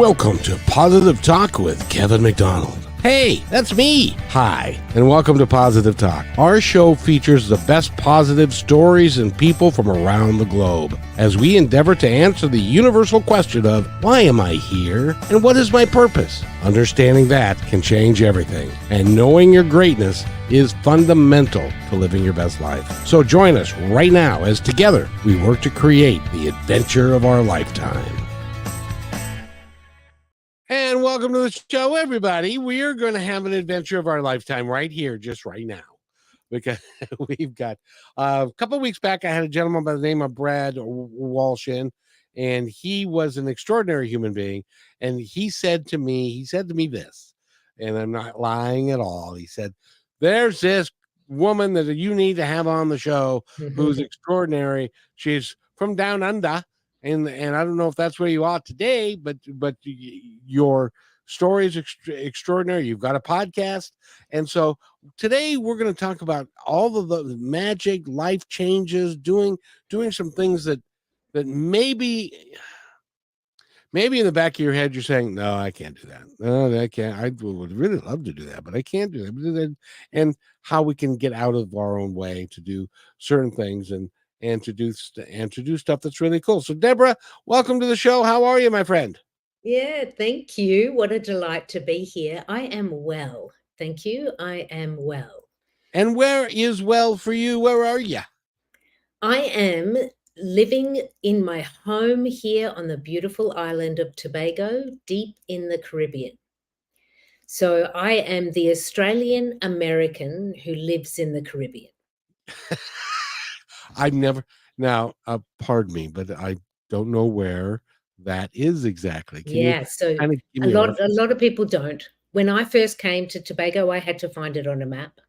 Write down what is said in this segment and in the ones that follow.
Welcome to Positive Talk with Kevin McDonald. Hey, that's me. Hi, and welcome to Positive Talk. Our show features the best positive stories and people from around the globe as we endeavor to answer the universal question of why am I here and what is my purpose? Understanding that can change everything, and knowing your greatness is fundamental to living your best life. So join us right now as together we work to create the adventure of our lifetime. And welcome to the show, everybody. We are going to have an adventure of our lifetime right here, just right now, because we've got a couple of weeks back, I had a gentleman by the name of Brad Walsh in, and he was an extraordinary human being. And he said to me this, and I'm not lying at all. He said, there's this woman that you need to have on the show who's extraordinary. She's from down under. And I don't know if that's where you are today, but your story is extraordinary. You've got a podcast. And so today we're going to talk about all of the magic, life changes, doing some things that maybe in the back of your head, you're saying, no, I can't do that. No, I can't. I would really love to do that, but I can't do that. And how we can get out of our own way to do certain things and to do stuff that's really cool. So Debra, welcome to the show. How are you, my friend? Yeah, thank you. What a delight to be here. I am well. Thank you. I am well. And where is well for you? Where are you? I am living in my home here on the beautiful island of Tobago, deep in the Caribbean. So I am the Australian American who lives in the Caribbean. I've never, now, pardon me, but I don't know where that is exactly. Can Yeah, you so kind of give a me lot of people don't. When I first came to Tobago, I had to find it on a map.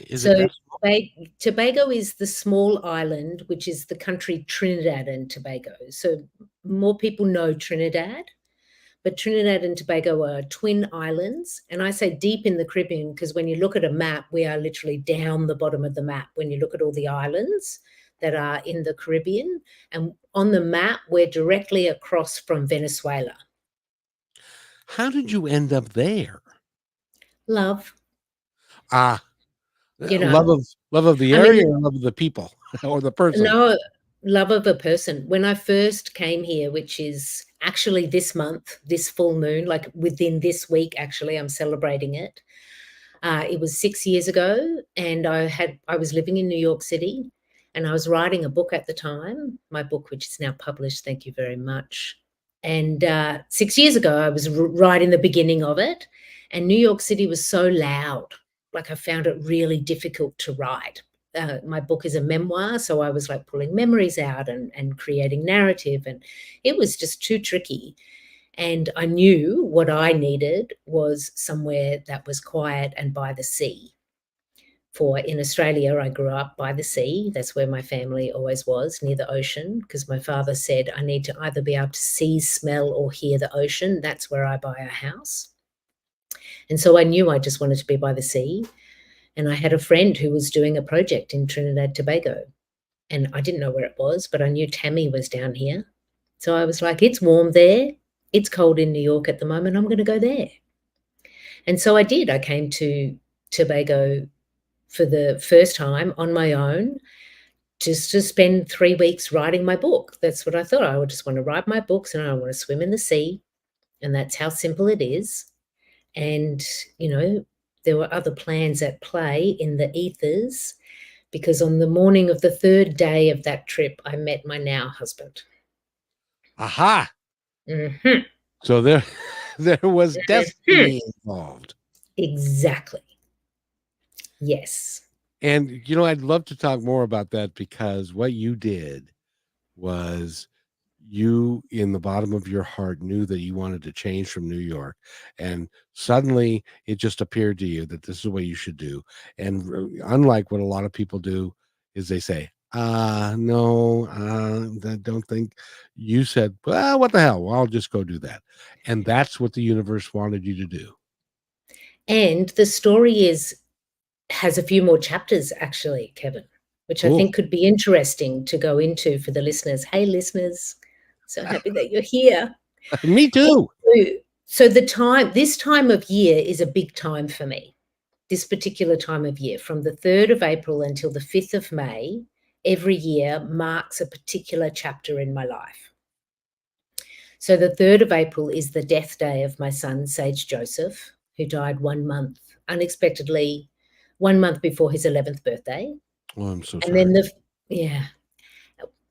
Is it that small? Tobago is the small island, which is the country Trinidad and Tobago. So more people know Trinidad, but Trinidad and Tobago are twin islands. And I say deep in the Caribbean because when you look at a map, we are literally down the bottom of the map. When you look at all the islands that are in the Caribbean, and on the map, we're directly across from Venezuela. How did you end up there? Love. Love of the area or love of the people or the person? No, love of a person. When I first came here, which is actually this month, this full moon, like within this week, actually, I'm celebrating it. It was 6 years ago, and I was living in New York City, and I was writing a book at the time, my book, which is now published. Thank you very much. And 6 years ago, I was right in the beginning of it, and New York City was so loud. Like I found it really difficult to write. My book is a memoir, so I was like pulling memories out and creating narrative, and it was just too tricky. And I knew what I needed was somewhere that was quiet and by the sea. In Australia, I grew up by the sea. That's where my family always was, near the ocean, because my father said I need to either be able to see, smell, or hear the ocean. That's where I buy a house. And so I knew I just wanted to be by the sea. And I had a friend who was doing a project in Trinidad, Tobago. And I didn't know where it was, but I knew Tammy was down here. So I was like, it's warm there. It's cold in New York at the moment. I'm going to go there. And so I did. I came to Tobago for the first time on my own, just to spend 3 weeks writing my book. That's what I thought. I would just want to write my books and I want to swim in the sea. And that's how simple it is. And, there were other plans at play in the ethers, because on the morning of the third day of that trip, I met my now husband. Aha. Mm-hmm. So there was destiny involved. Exactly. Yes. And, I'd love to talk more about that, because what you did was you, in the bottom of your heart, knew that you wanted to change from New York. And suddenly it just appeared to you that this is what you should do. And unlike what a lot of people do is they say, no, I don't think. You said, well, what the hell? Well, I'll just go do that. And that's what the universe wanted you to do. And the story has a few more chapters, actually, Kevin, which Cool. I think could be interesting to go into for the listeners. Hey, listeners, so happy that you're here. Me too. So this time of year is a big time for me. This particular time of year, from the 3rd of April until the 5th of May, every year marks a particular chapter in my life. So the 3rd of April is the death day of my son, Sage Joseph, who died 1 month unexpectedly, 1 month before his 11th birthday. Oh, I'm so And sorry. then yeah,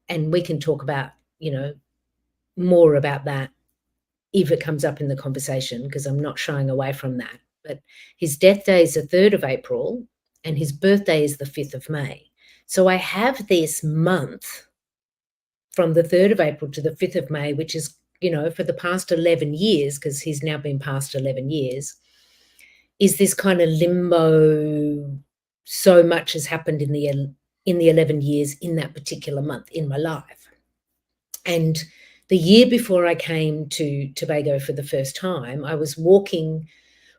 and we can talk about, more about that if it comes up in the conversation, because I'm not shying away from that. But his death day is the 3rd of April and his birthday is the 5th of May. So I have this month from the 3rd of April to the 5th of May, which is, for the past 11 years, because he's now been past 11 years, is this kind of limbo. So much has happened in the 11 years in that particular month in my life. And the year before I came to Tobago for the first time, I was walking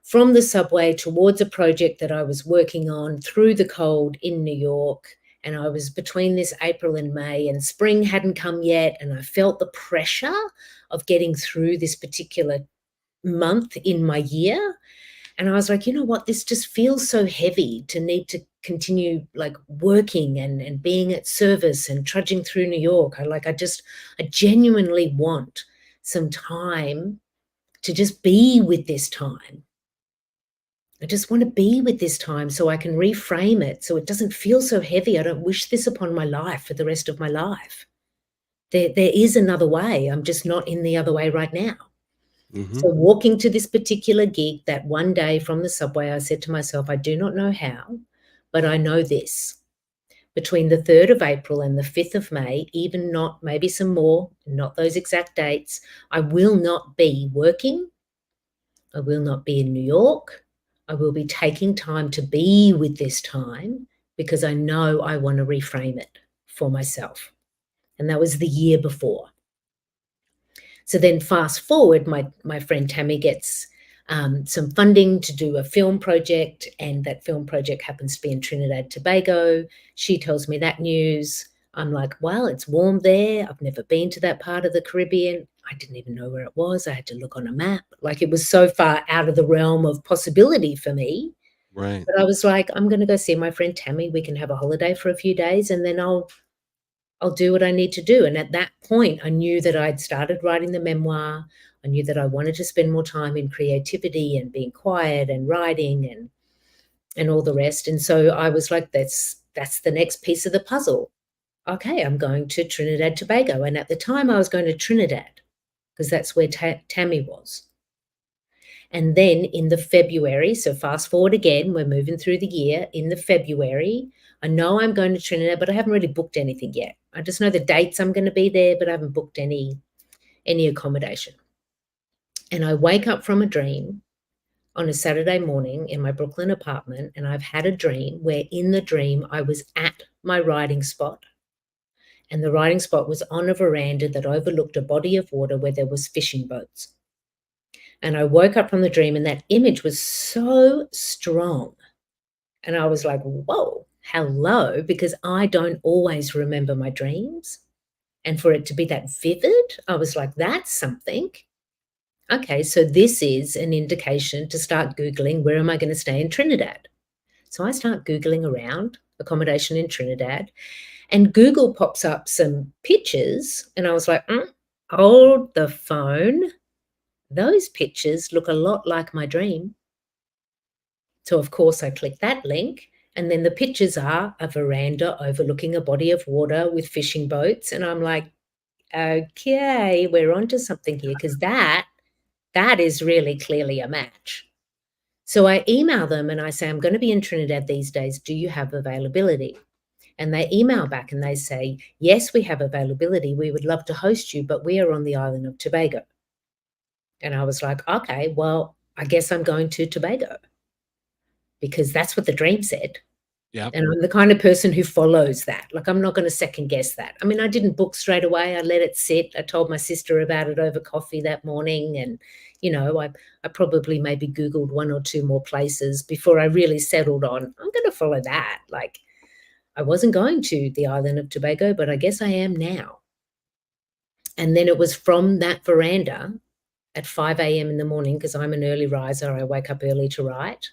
from the subway towards a project that I was working on through the cold in New York. And I was between this April and May, and spring hadn't come yet. And I felt the pressure of getting through this particular month in my year. And I was like, you know what, this just feels so heavy to need to continue like working and being at service and trudging through New York. I genuinely want some time to just be with this time. I just want to be with this time so I can reframe it so it doesn't feel so heavy. I don't wish this upon my life for the rest of my life. There is another way. I'm just not in the other way right now. Mm-hmm. So walking to this particular gig that one day from the subway, I said to myself, I do not know how, but I know this. Between the 3rd of April and the 5th of May, even not maybe some more, not those exact dates, I will not be working. I will not be in New York. I will be taking time to be with this time because I know I want to reframe it for myself. And that was the year before. So then fast forward, my friend Tammy gets some funding to do a film project, and that film project happens to be in Trinidad Tobago. She tells me that news. I'm like, well, it's warm there. I've never been to that part of the Caribbean. I didn't even know where it was. I had to look on a map. Like, it was so far out of the realm of possibility for me. Right. But I was like, I'm going to go see my friend Tammy. We can have a holiday for a few days, and then I'll do what I need to do. And at that point, I knew that I'd started writing the memoir. I knew that I wanted to spend more time in creativity and being quiet and writing and all the rest. And so I was like, that's the next piece of the puzzle. Okay, I'm going to Trinidad Tobago. And at the time I was going to Trinidad because that's where Tammy was. And then in the February, so fast forward again, we're moving through the year. In the February, I know I'm going to Trinidad, but I haven't really booked anything yet. I just know the dates I'm going to be there, but I haven't booked any accommodation. And I wake up from a dream on a Saturday morning in my Brooklyn apartment, and I've had a dream where in the dream I was at my writing spot. And the writing spot was on a veranda that overlooked a body of water where there was fishing boats. And I woke up from the dream and that image was so strong. And I was like, whoa, hello, because I don't always remember my dreams. And for it to be that vivid, I was like, that's something. Okay, so this is an indication to start Googling, where am I going to stay in Trinidad? So I start Googling around accommodation in Trinidad, and Google pops up some pictures. And I was like, hold the phone. Those pictures look a lot like my dream. So, of course, I click that link, and then the pictures are a veranda overlooking a body of water with fishing boats. And I'm like, okay, we're onto something here, because that is really clearly a match. So I email them and I say, I'm going to be in Trinidad these days. Do you have availability? And they email back and they say, yes, we have availability. We would love to host you, but we are on the island of Tobago. And I was like, okay, well, I guess I'm going to Tobago because that's what the dream said. Yeah. And I'm the kind of person who follows that. Like, I'm not going to second guess that. I mean, I didn't book straight away. I let it sit. I told my sister about it over coffee that morning. And, I probably maybe Googled one or two more places before I really settled on, I'm going to follow that. Like, I wasn't going to the island of Tobago, but I guess I am now. And then it was from that veranda at 5 a.m. in the morning, because I'm an early riser, I wake up early to write.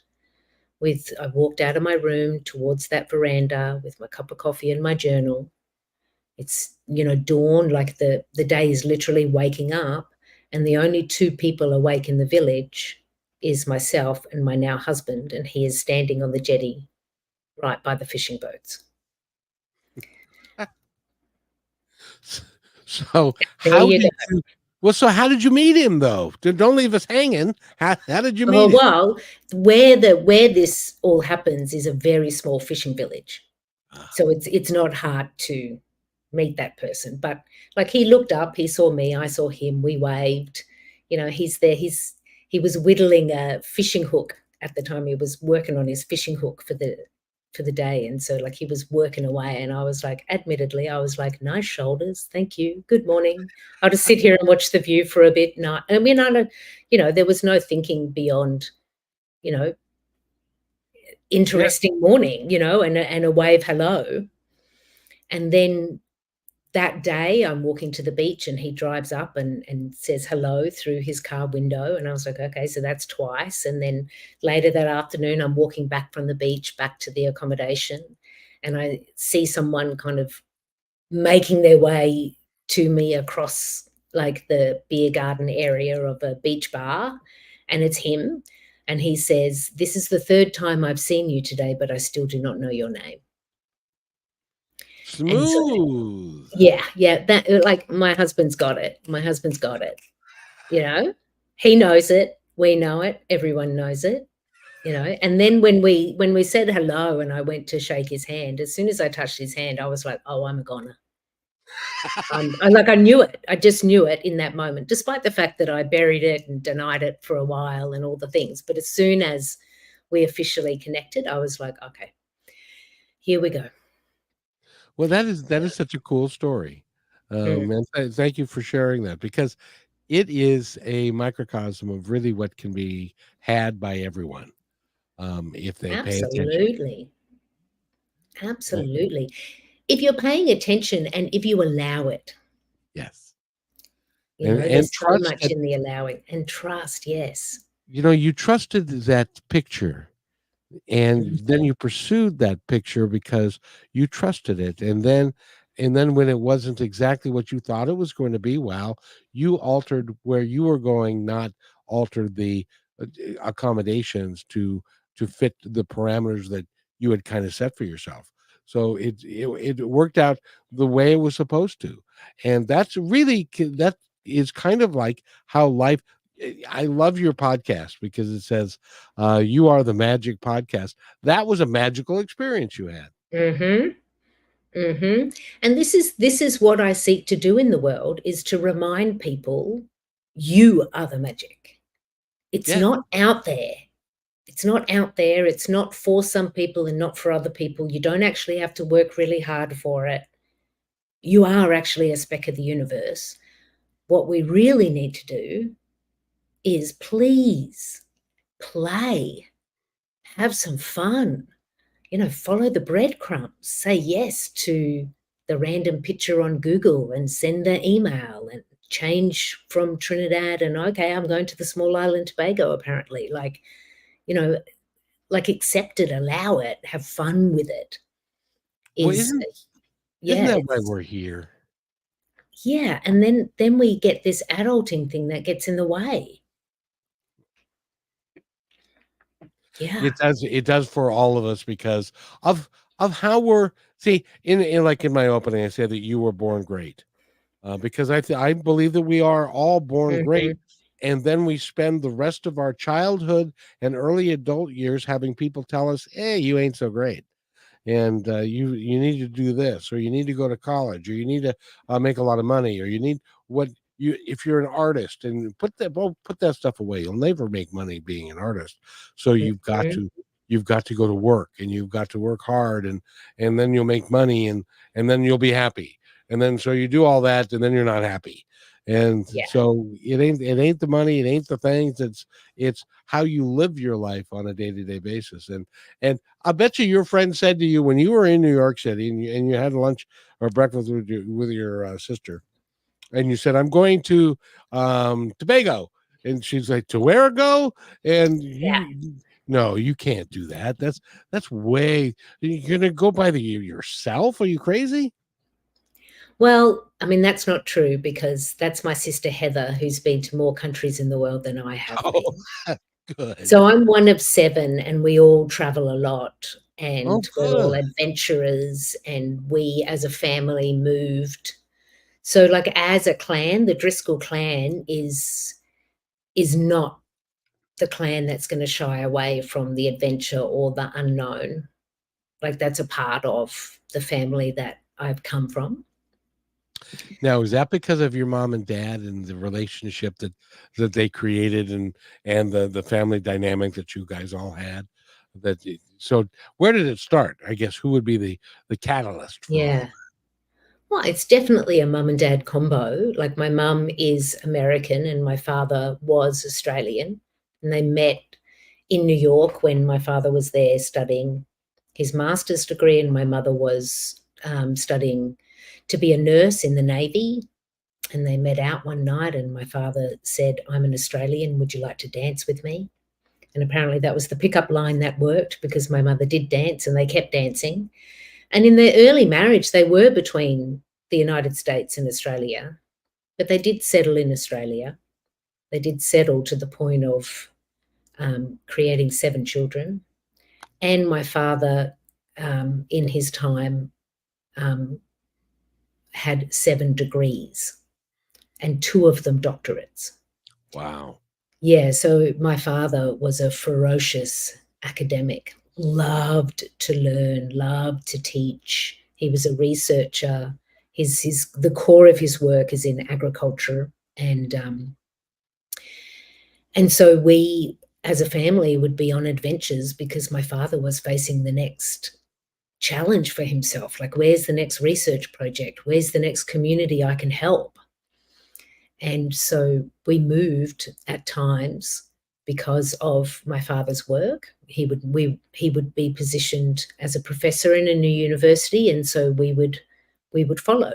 I walked out of my room towards that veranda with my cup of coffee and my journal. It's, dawn, like the day is literally waking up, and the only two people awake in the village is myself and my now husband, and he is standing on the jetty right by the fishing boats. So There how you go. did you so how did you meet him though? Don't leave us hanging. How did you Oh, meet him? well, where this all happens is a very small fishing village. Ah, So it's not hard to meet that person. But like, he looked up, he saw me, I saw him, we waved. He's there. He was whittling a fishing hook at the time. He was working on his fishing hook for the day. And so, like, he was working away, and I was like, admittedly, I was like, nice shoulders, thank you, good morning. I'll just sit here and watch the view for a bit. No, I mean, there was no thinking beyond, you know, yeah. interesting morning, and a wave hello. And then that day I'm walking to the beach, and he drives up and says hello through his car window. And I was like, okay, so that's twice. And then later that afternoon, I'm walking back from the beach back to the accommodation, and I see someone kind of making their way to me across like the beer garden area of a beach bar. And it's him. And he says, this is the third time I've seen you today, but I still do not know your name. And so, Smooth. yeah, that, like, my husband's got it. My husband's got it. He knows it. We know it. Everyone knows it. And then when we said hello, and I went to shake his hand, as soon as I touched his hand, I was like, oh, I'm a goner. I knew it. I just knew it in that moment, despite the fact that I buried it and denied it for a while and all the things. But as soon as we officially connected, I was like, okay, here we go. Well, that is such a cool story. Mm, And thank you for sharing that, because it is a microcosm of really what can be had by everyone, if they pay attention. absolutely. Uh, Absolutely. If you're paying attention and if you allow it, yes, and there's so trust much that, in the allowing, and trust, yes. you trusted that picture, and then Mhm. you pursued that picture because you trusted it, and then when it wasn't exactly what you thought it was going to be, well, you altered where you were going, not altered the accommodations to fit the parameters that you had kind of set for yourself. So it worked out the way it was supposed to, and that is kind of like how life. I love your podcast because it says, "You are the magic podcast." That was a magical experience you had. Mhm. Mhm. And this is what I seek to do in the world, is to remind people, you are the magic. It's Yeah. not out there. It's not out there. It's not for some people and not for other people. You don't actually have to work really hard for it. You are actually a speck of the universe. What we really need to do is, please, play, have some fun, follow the breadcrumbs, say yes to the random picture on Google and send the email, and change from Trinidad, and okay, I'm going to the small island Tobago, apparently. You know, like, accept it, allow it, have fun with it. Well, Is isn't Yeah, that why it's we're here? yeah, and then we get this adulting thing that gets in the way. Yeah. It does for all of us because of how we're see in like in my opening, I said that you were born great. Because I believe that we are all born great, Mhm. and then we spend the rest of our childhood and early adult years having people tell us, "Hey, you ain't so great." And you need to do this, or you need to go to college, or you need to make a lot of money, or you need what you if you're an artist, and put that stuff away. You'll never make money being an artist. So Mhm. you've got to go to work, and you've got to work hard, and then you'll make money, and then you'll be happy. And then so you do all that, and then you're not happy. And Yeah. so it ain't the money, it ain't the things, it's how you live your life on a day-to-day basis. And I bet you your friend said to you when you were in New York City, and you had lunch or breakfast with your sister, and you said, "I'm going to Tobago," and she's like, "To where go?" And no, you can't do that. That's way. You're gonna go by the yourself? Are you crazy? Well, I mean, that's not true because that's my sister Heather, who's been to more countries in the world than I have Oh, been. good. So I'm one of 7 and we all travel a lot Oh, and we're all good. adventurers and we as a family moved. So like as a clan, the Driscoll clan is not the clan that's going to shy away from the adventure or the unknown. Like that's a part of the family that I've come from. Now, is that because of your mom and dad and the relationship that they created, and the family dynamic that you guys all had? So where did it start? I guess who would be the catalyst for all Yeah. Well, it's definitely a mum and dad combo. Like my mum is American and my father was Australian, and they met in New York when my father was there studying his master's degree, and my mother was studying to be a nurse in the Navy. And they met out one night, and my father said, "I'm an Australian. Would you like to dance with me?" And apparently that was the pickup line that worked because my mother did dance and they kept dancing. And in their early marriage, they were between the United States and Australia, but they did settle in Australia. They did settle to the point of creating 7 children. And my father, in his time, um, had 7 degrees and 2 of them doctorates. wow. Yeah, so my father was a ferocious academic, loved to learn, loved to teach. He was a researcher. His the core of his work is in agriculture, and so we as a family would be on adventures because my father was facing the next challenge for himself. Like, where's the next research project? Where's the next community I can help? And so we moved at times because of my father's work. He would be positioned as a professor in a new university, and so we would follow.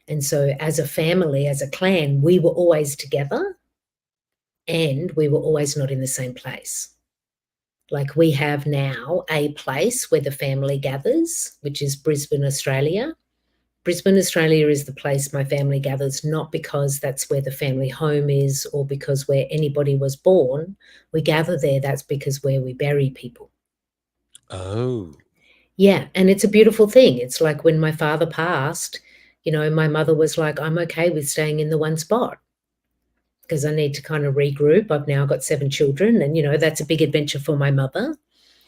And so as a family, as a clan, we were always together and we were always not in the same place. Like we have now a place where the family gathers, which is Brisbane, Australia. Brisbane, Australia is the place my family gathers, not because that's where the family home is or because where anybody was born. We gather there, that's because where we bury people. Oh. Yeah, and it's a beautiful thing. It's like when my father passed, you know, my mother was like, I'm okay with staying in the one spot because I need to kind of regroup. I've now got 7 children, and, you know, that's a big adventure for my mother.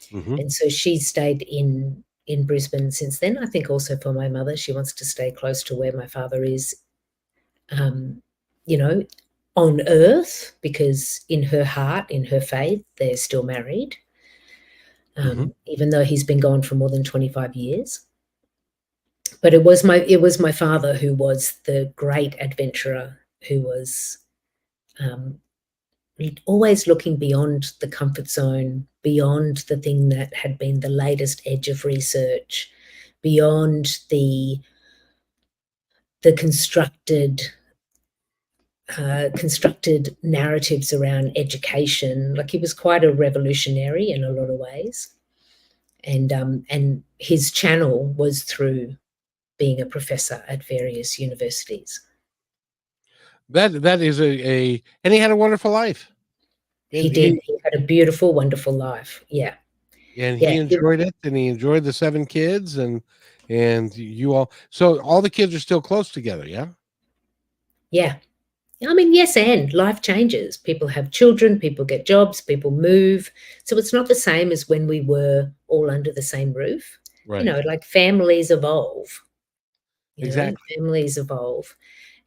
Hmm. And so she's stayed in Brisbane since then. I think also for my mother, she wants to stay close to where my father is, um, you know, on earth, because in her heart, in her faith, they're still married, Hmm. even though he's been gone for more than 25 years. But it was my father who was the great adventurer, who was um, always looking beyond the comfort zone, beyond the thing that had been the latest edge of research, beyond the constructed narratives around education. Like he was quite a revolutionary in a lot of ways, and his channel was through being a professor at various universities. That is and he had a wonderful life. He And did. He had a beautiful, wonderful life. Yeah, yeah, he enjoyed it, and he enjoyed the 7 kids, and you all, so all the kids are still close together, yeah? yeah. I mean, yes, and life changes. People have children, people get jobs, people move. So it's not the same as when we were all under the same roof. You Right. know, like families evolve, Exactly. families evolve.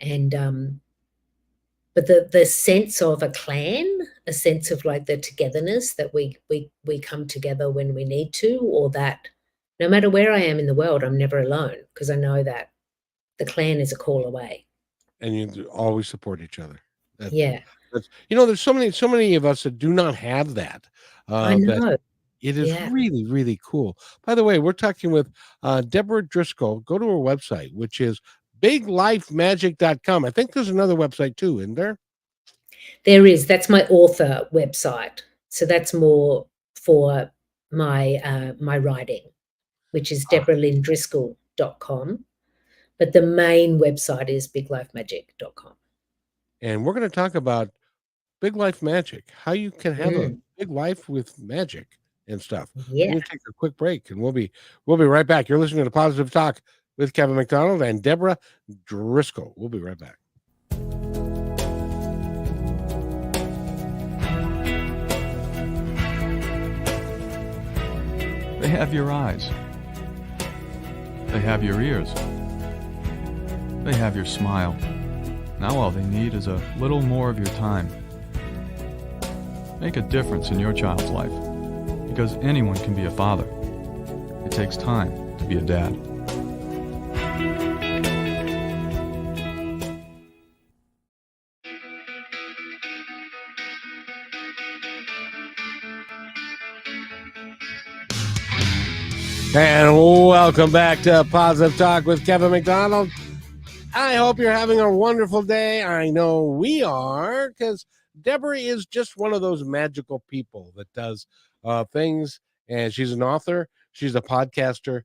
And but the sense of a clan, a sense of like the togetherness that we come together when we need to, or that no matter where I am in the world, I'm never alone because I know that the clan is a call away. And you always support each other. That Yeah, that's there's so many of us that do not have that, I that know. it is Yeah. really, really cool. By the way, we're talking with, Deborah Driscoll. Go to her website, which is biglifemagic.com. I think there's another website too, isn't there? There is. That's my author website. So that's more for my writing, which is debralynndriscoll.com. But the main website is biglifemagic.com. And we're going to talk about Big Life Magic, how you can have a Mm, big life with magic and stuff. We're yeah. going to take a quick break, and we'll be right back. You're listening to Positive Talk with Kevin McDonald and Debra Driscoll. We'll be right back. They have your eyes. They have your ears. They have your smile. Now all they need is a little more of your time. Make a difference in your child's life, because anyone can be a father. It takes time to be a dad. And welcome back to Positive Talk with Kevin McDonald. I hope you're having a wonderful day. I know we are, because Debra is just one of those magical people that does things, and she's an author. She's a podcaster.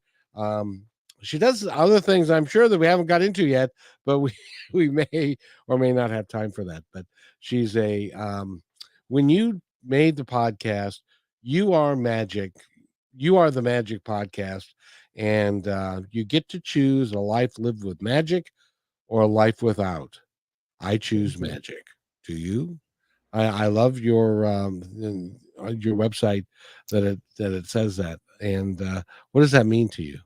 She does other things, I'm sure, that we haven't got into yet, but we may or may not have time for that. But she's when you made the podcast, you are magic. You are the magic podcast, and you get to choose a life lived with magic or a life without. I choose Mhm. magic. Do you? I love your website that it says that. And what does that mean to you?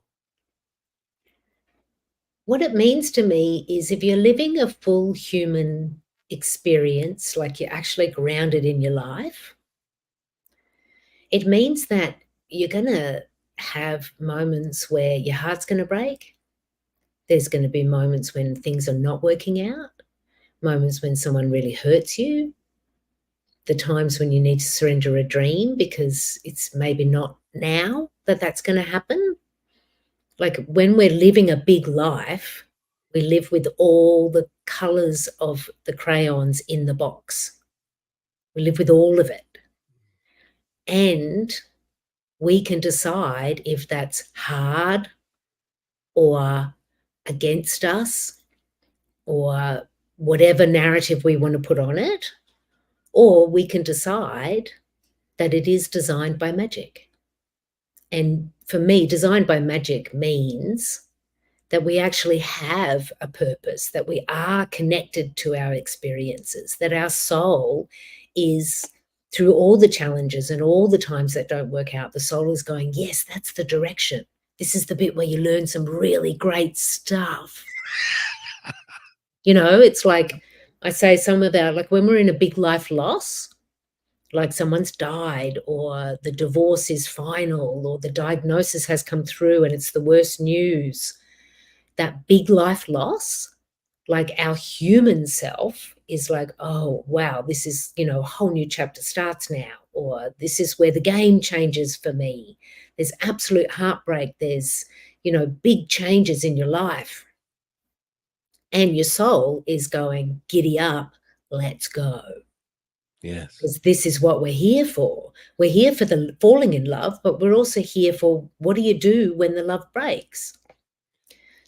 What it means to me is if you're living a full human experience, like you're actually grounded in your life, it means that you're going to have moments where your heart's going to break. There's going to be moments when things are not working out, moments when someone really hurts you, the times when you need to surrender a dream because it's maybe not now that that's going to happen. Like when we're living a big life, we live with all the colors of the crayons in the box. We live with all of it. And we can decide if that's hard or against us or whatever narrative we want to put on it, or we can decide that it is designed by magic. And for me, designed by magic means that we actually have a purpose, that we are connected to our experiences, that our soul is, through all the challenges and all the times that don't work out, the soul is going, yes, that's the direction. This is the bit where you learn some really great stuff. It's like I say some about, like when we're in a big life loss, like someone's died or the divorce is final or the diagnosis has come through and it's the worst news, that big life loss, like our human self is like, oh, wow, this is, a whole new chapter starts now, or this is where the game changes for me. There's absolute heartbreak. There's, big changes in your life. And your soul is going, giddy up, let's go. Yes. Because this is what we're here for. We're here for the falling in love, but we're also here for what do you do when the love breaks?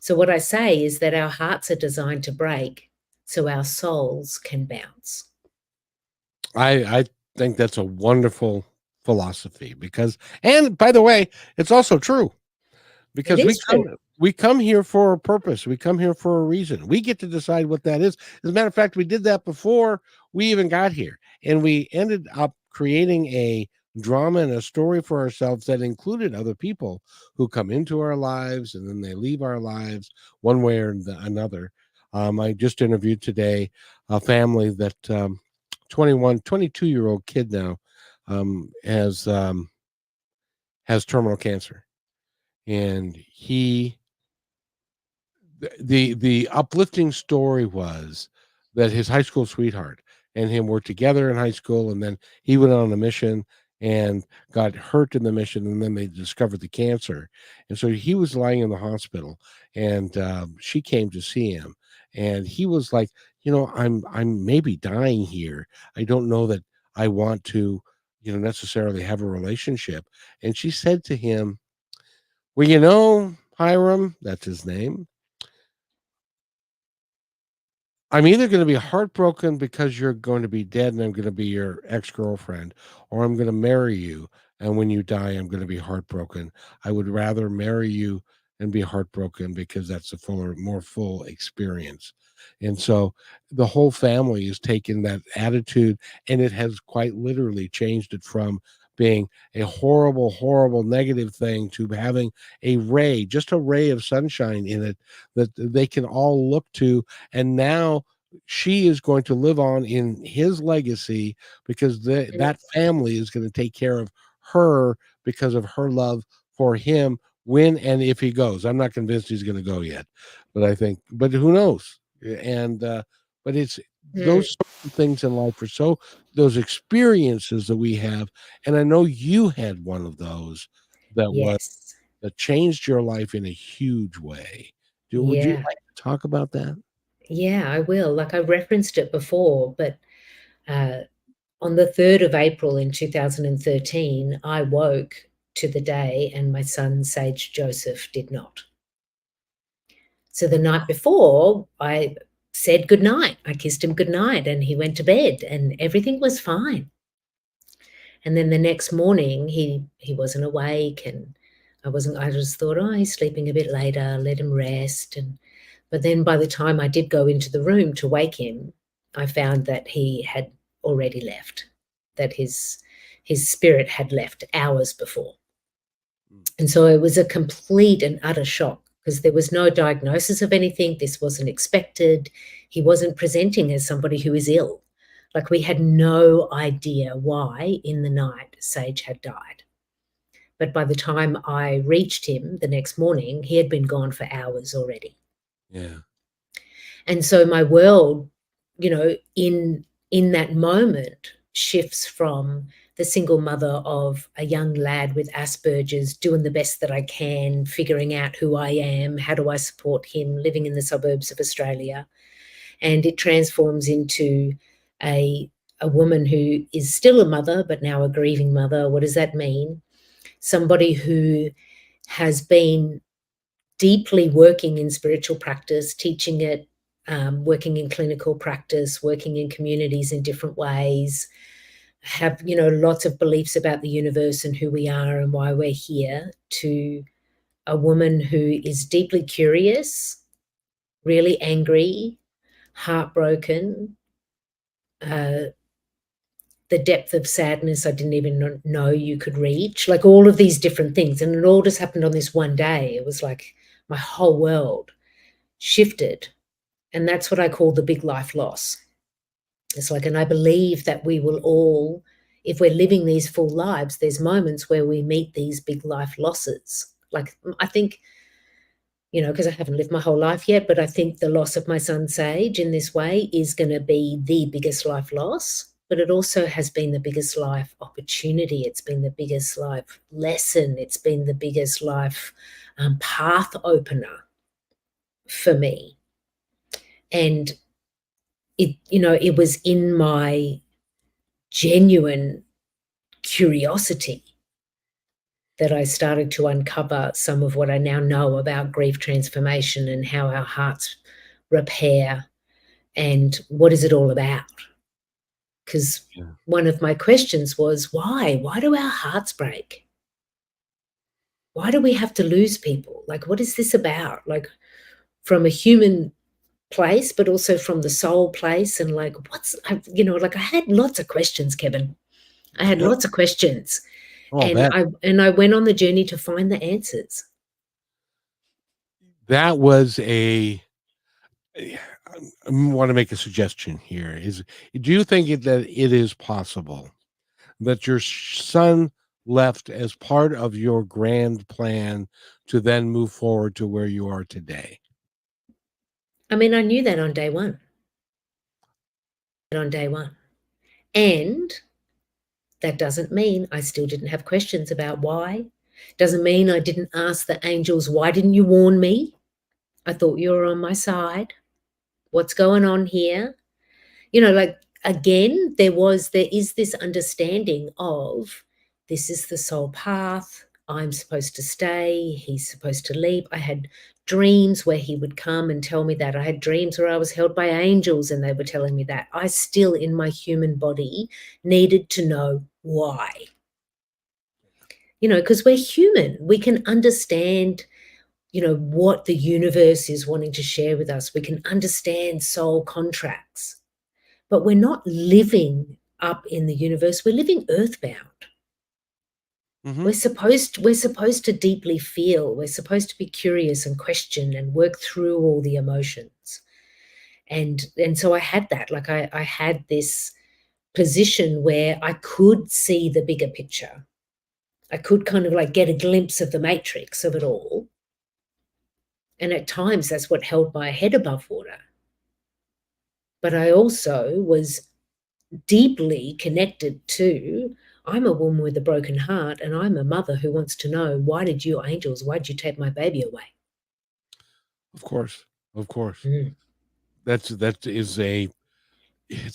So what I say is that our hearts are designed to break so our souls can bounce. I think that's a wonderful philosophy, because, and by the way, it's also true, It because is true. we come here for a purpose. We come here for a reason. We get to decide what that is. As a matter of fact, we did that before we even got here, and we ended up creating a drama and a story for ourselves that included other people who come into our lives and then they leave our lives one way or another. I just interviewed today a family that 22-year-old kid now has terminal cancer, and the uplifting story was that his high school sweetheart and him were together in high school, and then he went on a mission and got hurt in the mission, and then they discovered the cancer. And so he was lying in the hospital, and she came to see him, and he was like, I'm maybe dying here. I don't know that I want to, necessarily have a relationship. And she said to him, well, Hiram, that's his name, I'm either going to be heartbroken because you're going to be dead and I'm going to be your ex-girlfriend, or I'm going to marry you. And when you die, I'm going to be heartbroken. I would rather marry you and be heartbroken because that's a more full experience. And so the whole family is taking that attitude, and it has quite literally changed it from being a horrible, horrible negative thing to having just a ray of sunshine in it that they can all look to. And now she is going to live on in his legacy because that family is going to take care of her because of her love for him when and if he goes. I'm not convinced he's going to go yet, but who knows? And but it's those sort of things in life those experiences that we have, and I know you had one of those Yes. that changed your life in a huge way. Would you Yeah. like to talk about that? Yeah, I will. Like I referenced it before, but on the 3rd of April in 2013, I woke to the day and my son, Sage Joseph, did not. So the night before, I said goodnight. I kissed him goodnight and he went to bed and everything was fine. And then the next morning, he wasn't awake and I just thought, oh, he's sleeping a bit later, let him rest. But then by the time I did go into the room to wake him, I found that he had already left, that his spirit had left hours before. And so it was a complete and utter shock because there was no diagnosis of anything. This wasn't expected. He wasn't presenting as somebody who is ill. Like we had no idea why in the night Sage had died. But by the time I reached him the next morning, he had been gone for hours already. Yeah. And so my world, in that moment shifts from the single mother of a young lad with Asperger's doing the best that I can, figuring out who I am, how do I support him, living in the suburbs of Australia. And it transforms into a woman who is still a mother, but now a grieving mother. What does that mean? Somebody who has been deeply working in spiritual practice, teaching it, working in clinical practice, working in communities in different ways, have, lots of beliefs about the universe and who we are and why we're here, to a woman who is deeply curious, really angry, heartbroken, the depth of sadness I didn't even know you could reach, like all of these different things. And it all just happened on this one day. It was like my whole world shifted. And that's what I call the big life loss. It's like, and I believe that we will all, if we're living these full lives, there's moments where we meet these big life losses. Like, I think, because I haven't lived my whole life yet, but I think the loss of my son Sage in this way is going to be the biggest life loss. But it also has been the biggest life opportunity. It's been the biggest life lesson. It's been the biggest life path opener for me. And it was in my genuine curiosity that I started to uncover some of what I now know about grief transformation and how our hearts repair and what is it all about. Because one of my questions was, why? Why do our hearts break? Why do we have to lose people? Like, what is this about? Like, from a human place, but also from the soul place. And like, I had lots of questions, Kevin. I had lots of questions. And I went on the journey to find the answers. That was I want to make a suggestion here. Do you think that it is possible that your son left as part of your grand plan to then move forward to where you are today? I mean, I knew that on day one. And That doesn't mean I still didn't have questions about why. Doesn't mean I didn't ask the angels, why didn't you warn me? I thought you were on my side. What's going on here? Like, again, there is this understanding of this is the soul path. I'm supposed to stay. He's supposed to leave. I had dreams where he would come and tell me that. I had dreams where I was held by angels and they were telling me that. I still, in my human body, needed to know why. Because we're human. We can understand what the universe is wanting to share with us. We can understand soul contracts, but we're not living up in the universe. We're living earthbound. Mhm. We're supposed to deeply feel. We're supposed to be curious and question and work through all the emotions. And so I had that. Like I had this position where I could see the bigger picture. I could kind of like get a glimpse of the matrix of it all. And at times that's what held my head above water. But I also was deeply connected to, I'm a woman with a broken heart and I'm a mother who wants to know, why did you take my baby away? Of course. Mm. It's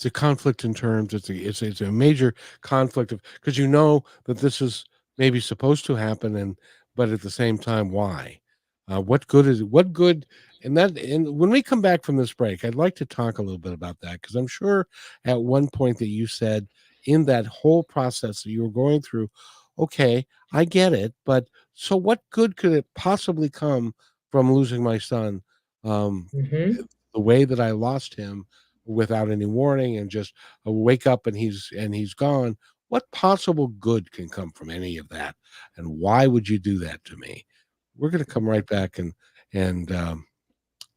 a conflict in terms. It's a major conflict because that this is maybe supposed to happen, but at the same time, why? What good is it? What good? And when we come back from this break, I'd like to talk a little bit about that, because I'm sure at one point that you said in that whole process that you were going through, okay, I get it, but so what good could it possibly come from losing my son? Mhm. The way that I lost him without any warning, and just wake up and he's gone. What possible good can come from any of that? And why would you do that to me? We're going to come right back, and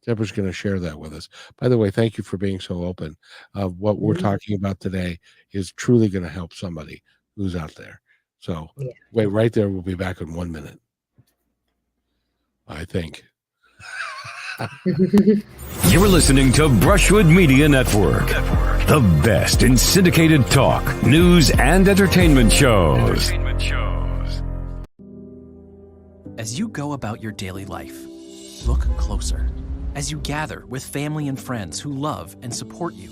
Deborah's going to share that with us. By the way, thank you for being so open. What we're Mhm. talking about today is truly going to help somebody who's out there. So Yeah. wait right there. We'll be back in 1 minute, I think. You're listening to Brushwood Media Network, the best in syndicated talk, news, and entertainment shows. As you go about your daily life, look closer. As you gather with family and friends who love and support you,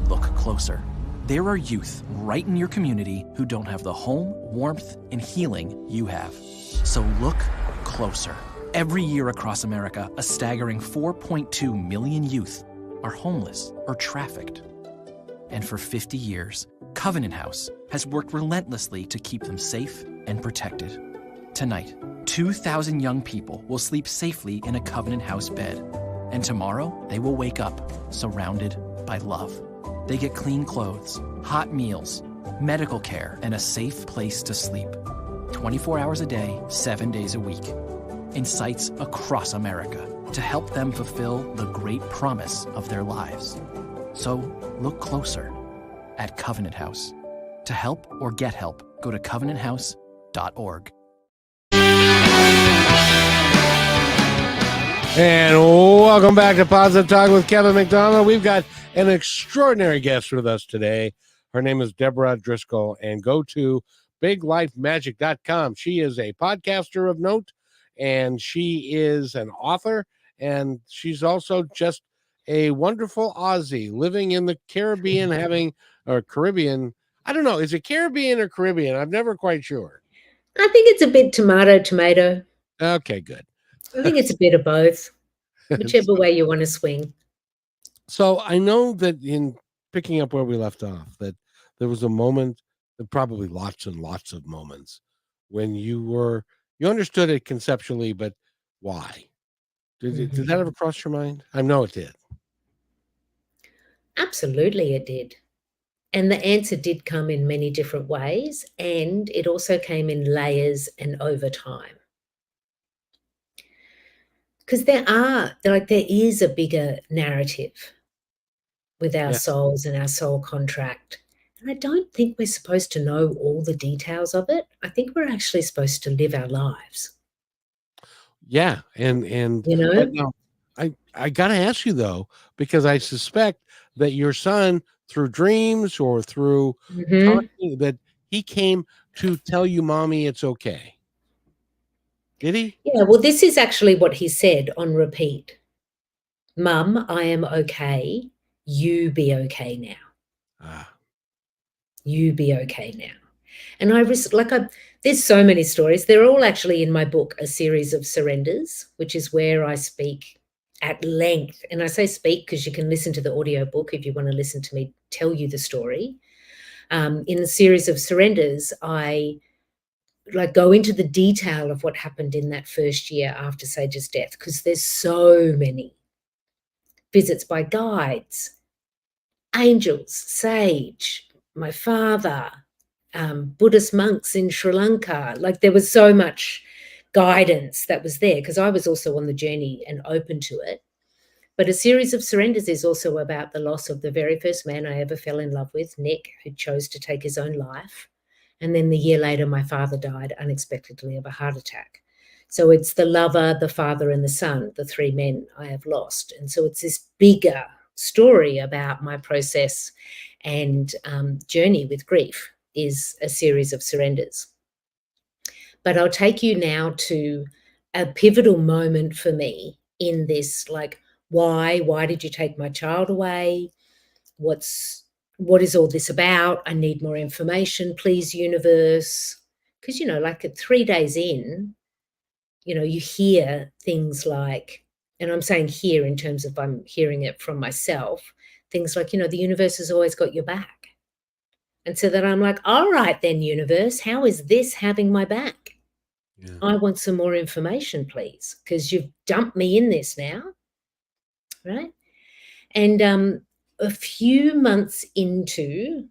look closer. There are youth right in your community who don't have the home, warmth, and healing you have. So look closer. Every year across America, a staggering 4.2 million youth are homeless or trafficked. And for 50 years, Covenant House has worked relentlessly to keep them safe and protected. Tonight, 2,000 young people will sleep safely in a Covenant House bed. And tomorrow, they will wake up surrounded by love. They get clean clothes, hot meals, medical care, and a safe place to sleep. 24 hours a day, 7 days a week. In sites across America to help them fulfill the great promise of their lives. So look closer at Covenant House. To help or get help, go to covenanthouse.org. And welcome back to Positive Talk with Kevin McDonald. We've got an extraordinary guest with us today. Her name is Debra Driscoll, and go to biglifemagic.com. She is a podcaster of note, and she is an author, and she's also just a wonderful Aussie living in the Caribbean, Caribbean. I don't know. Is it Caribbean or Caribbean? I'm never quite sure. I think it's a bit tomato. Okay, good. I think it's a bit of both, whichever way you want to swing. So I know that in picking up where we left off, that there was a moment, probably lots and lots of moments, when you understood it conceptually, but why? Did that ever cross your mind? I know it did. Absolutely, it did. And the answer did come in many different ways, and it also came in layers and over time. Because there is a bigger narrative with our souls and our soul contract. And I don't think we're supposed to know all the details of it. I think we're actually supposed to live our lives. Yeah. And but now, I gotta ask you though, because I suspect that your son, through dreams or through talking, that He came to tell you, Mommy, it's okay. Did he? Yeah, well, this is actually what he said on repeat. Mum, I am okay. You be okay now. Ah, You be okay now. And there's so many stories. They're all actually in my book, A Series of Surrenders, which is where I speak at length. And I say speak because you can listen to the audio book if you want to listen to me tell you the story. In the Series of Surrenders, I go into the detail of what happened in that first year after Sage's death, because there's so many visits by guides, angels, Sage, my father, Buddhist monks in Sri Lanka. Like, there was so much guidance that was there because I was also on the journey and open to it. But A Series of Surrenders is also about the loss of the very first man I ever fell in love with, Nick, who chose to take his own life. And then the year later, my father died unexpectedly of a heart attack. So it's the lover, the father, and the son, the three men I have lost. And so it's this bigger story about my process and journey with grief is A Series of Surrenders. But I'll take you now to a pivotal moment for me in this, like, why did you take my child away? What is all this about? I need more information, please, universe. Because, like at 3 days in, you hear things like, and I'm saying here in terms of I'm hearing it from myself, things like, the universe has always got your back. And so then I'm like, all right then, universe, how is this having my back? yeah. I want some more information, please, because you've dumped me in this now, right? And a few months into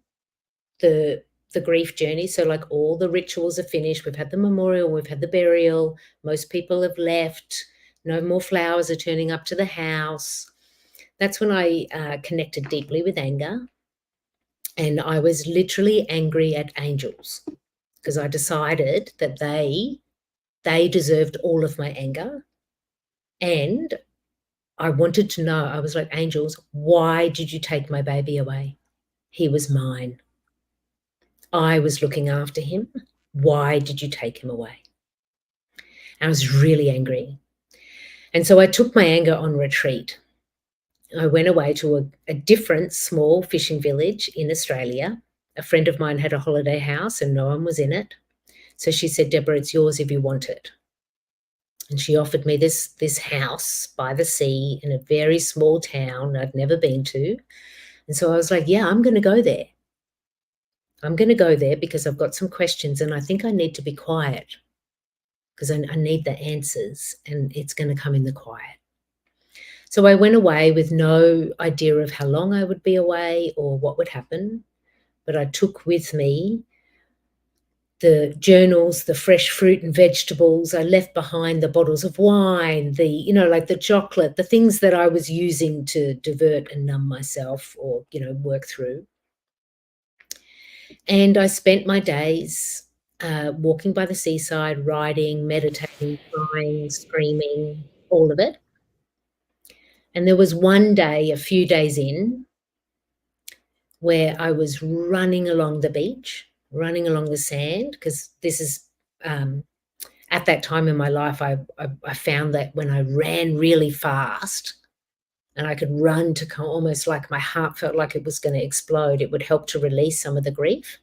the grief journey, so like all the rituals are finished, we've had the memorial, we've had the burial, most people have left, no more flowers are turning up to the house. That's when I connected deeply with anger. And I was literally angry at angels because I decided that they deserved all of my anger. And I wanted to know, I was like, angels, why did you take my baby away? He was mine. I was looking after him. Why did you take him away? I was really angry. And so I took my anger on retreat. I went away to a different small fishing village in Australia. A friend of mine had a holiday house and no one was in it. So she said, Debra, it's yours if you want it. And she offered me this house by the sea in a very small town I'd never been to. And so I was like, yeah, I'm going to go there. I'm going to go there because I've got some questions and I think I need to be quiet because I need the answers and it's going to come in the quiet. So I went away with no idea of how long I would be away or what would happen, but I took with me the journals, the fresh fruit and vegetables. I left behind the bottles of wine, like the chocolate, the things that I was using to divert and numb myself or, work through. And I spent my days walking by the seaside, writing, meditating, crying, screaming, all of it. And there was one day, a few days in, where I was running along the beach, running along the sand, because this is at that time in my life, I found that when I ran really fast and I could run to almost like my heart felt like it was going to explode, it would help to release some of the grief.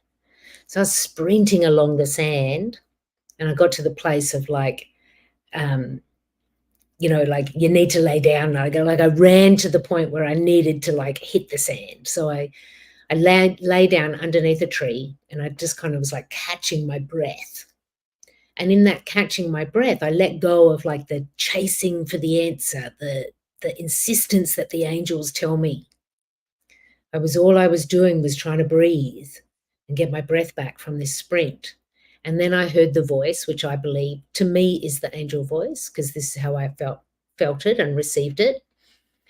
So I was sprinting along the sand and I got to the place of like, like you need to lay down. I ran to the point where I needed to like hit the sand. So I lay down underneath a tree and I just kind of was like catching my breath. And in that catching my breath, I let go of like the chasing for the answer, the insistence that the angels tell me. All I was doing was trying to breathe and get my breath back from this sprint. And then I heard the voice, which I believe to me is the angel voice, because this is how I felt it and received it.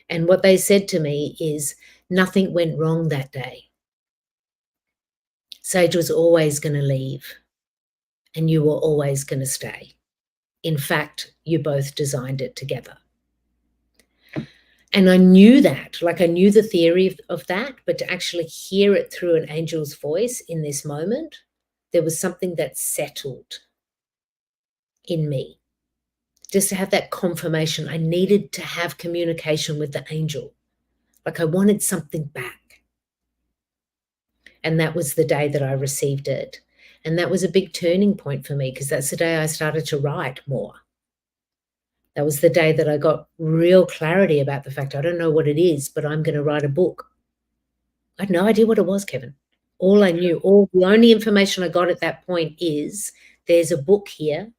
And what they said to me is nothing went wrong that day. Sage was always going to leave and you were always going to stay. In fact, you both designed it together. And I knew that, like I knew the theory of that, but to actually hear it through an angel's voice in this moment there was something that settled in me. Just to have that confirmation, I needed to have communication with the angel. Like I wanted something back. And that was the day that I received it. And that was a big turning point for me, because that's the day I started to write more. That was the day that I got real clarity about the fact I don't know what it is, but I'm going to write a book. I had no idea what it was, Kevin. All I knew, the only information I got at that point is there's a book here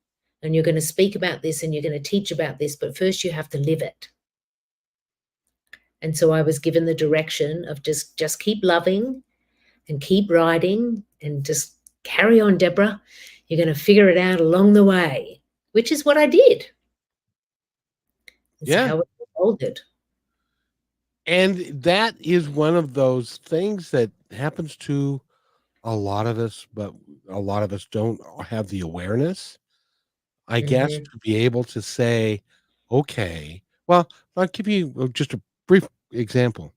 and you're going to speak about this and you're going to teach about this, but first you have to live it. And so I was given the direction of just keep loving and keep writing and just carry on, Debra. You're going to figure it out along the way, which is what I did. That's how it unfolded. And that is one of those things that happens to a lot of us, but a lot of us don't have the awareness, I guess, to be able to say, okay, well, I'll give you just a brief example.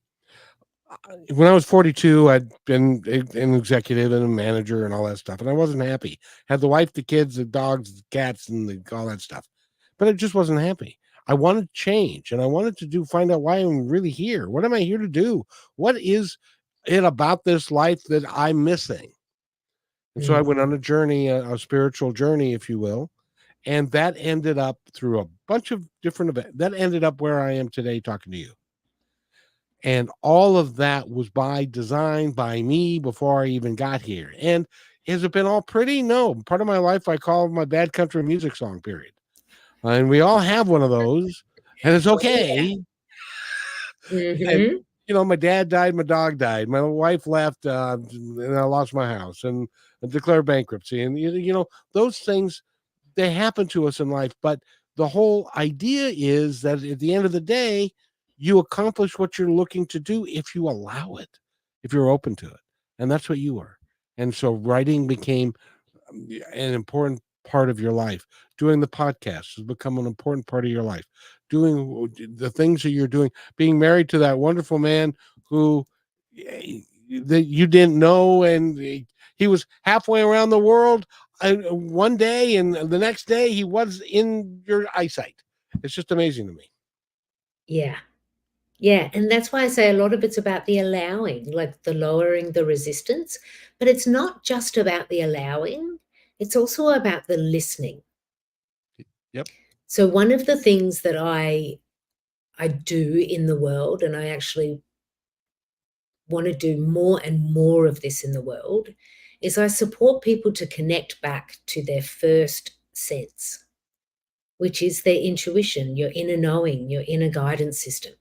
When I was 42, I'd been an executive and a manager and all that stuff, and I wasn't happy. Had the wife, the kids, the dogs, the cats, and all that stuff, but I just wasn't happy. I wanted change, and I wanted to find out why I'm really here. What am I here to do? What is it about this life that I'm missing? And so I went on a journey, a spiritual journey, if you will, and that ended up through a bunch of different events. That ended up where I am today talking to you. And all of that was by design, by me, before I even got here. And has it been all pretty? No. Part of my life I call my bad country music song period. And we all have one of those, and it's okay. And, my dad died, my dog died, my wife left, and I lost my house and declared bankruptcy. And, those things, they happen to us in life. But the whole idea is that at the end of the day, you accomplish what you're looking to do if you allow it, if you're open to it. And that's what you are. And so writing became an important part of your life. Doing the podcast has become an important part of your life. Doing the things that you're doing, being married to that wonderful man who that you didn't know, and he was halfway around the world one day, and the next day he was in your eyesight. It's just amazing to me. Yeah. Yeah. And that's why I say a lot of it's about the allowing, like the lowering the resistance. But it's not just about the allowing, it's also about the listening. Yep. So one of the things that I do in the world, and I actually want to do more and more of this in the world, is I support people to connect back to their first sense, which is their intuition, your inner knowing, your inner guidance system.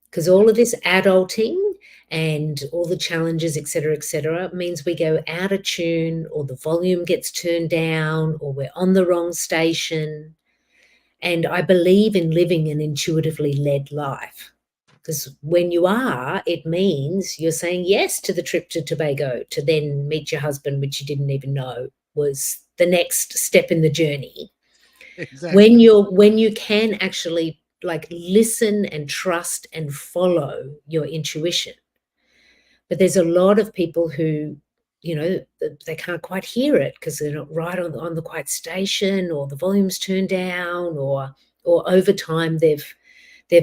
Because all of this adulting and all the challenges, et cetera, means we go out of tune, or the volume gets turned down, or we're on the wrong station. And I believe in living an intuitively led life. Because when you are, it means you're saying yes to the trip to Tobago to then meet your husband, which you didn't even know was the next step in the journey. Exactly. When you can actually like listen and trust and follow your intuition. But there's a lot of people who, they can't quite hear it because they're not right on the quiet station, or the volume's turned down, or over time they've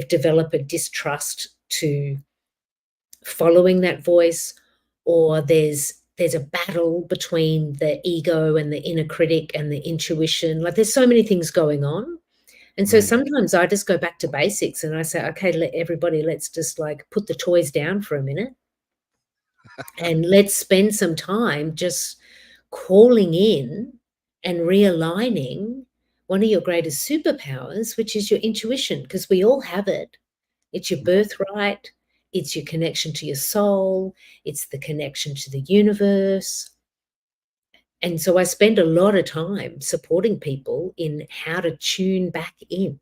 developed a distrust to following that voice, or there's a battle between the ego and the inner critic and the intuition. Like there's so many things going on. And so sometimes I just go back to basics and I say, okay, let's just like put the toys down for a minute and let's spend some time just calling in and realigning one of your greatest superpowers, which is your intuition, because we all have it. It's your birthright. It's your connection to your soul. It's the connection to the universe. And so I spend a lot of time supporting people in how to tune back in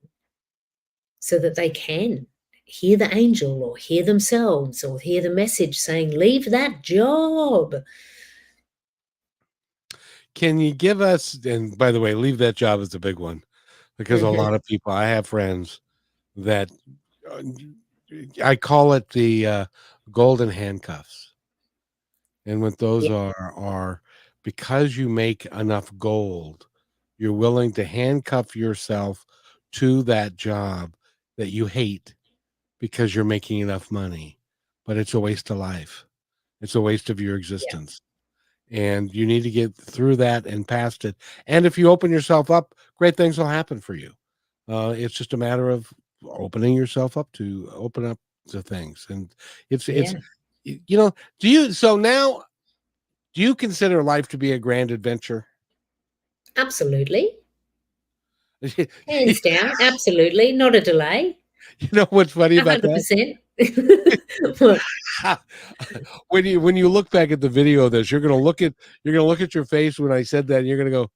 so that they can hear the angel or hear themselves or hear the message saying, leave that job. Can you give us, and by the way, leave that job is a big one, because a lot of people, I have friends that I call it the golden handcuffs. And what those are because you make enough gold, you're willing to handcuff yourself to that job that you hate because you're making enough money, but it's a waste of life. It's a waste of your Yeah. existence. And you need to get through that and past it. And if you open yourself up, great things will happen for you. It's just a matter of opening yourself up to open up to things. And it's Yeah. you know, do you so now do you consider life to be a grand adventure? Absolutely. You Hands down. Absolutely. Not a delay. know what's funny about that? 100%. What? When you look back at the video of this, you're gonna look at your face when I said that, and you're gonna go,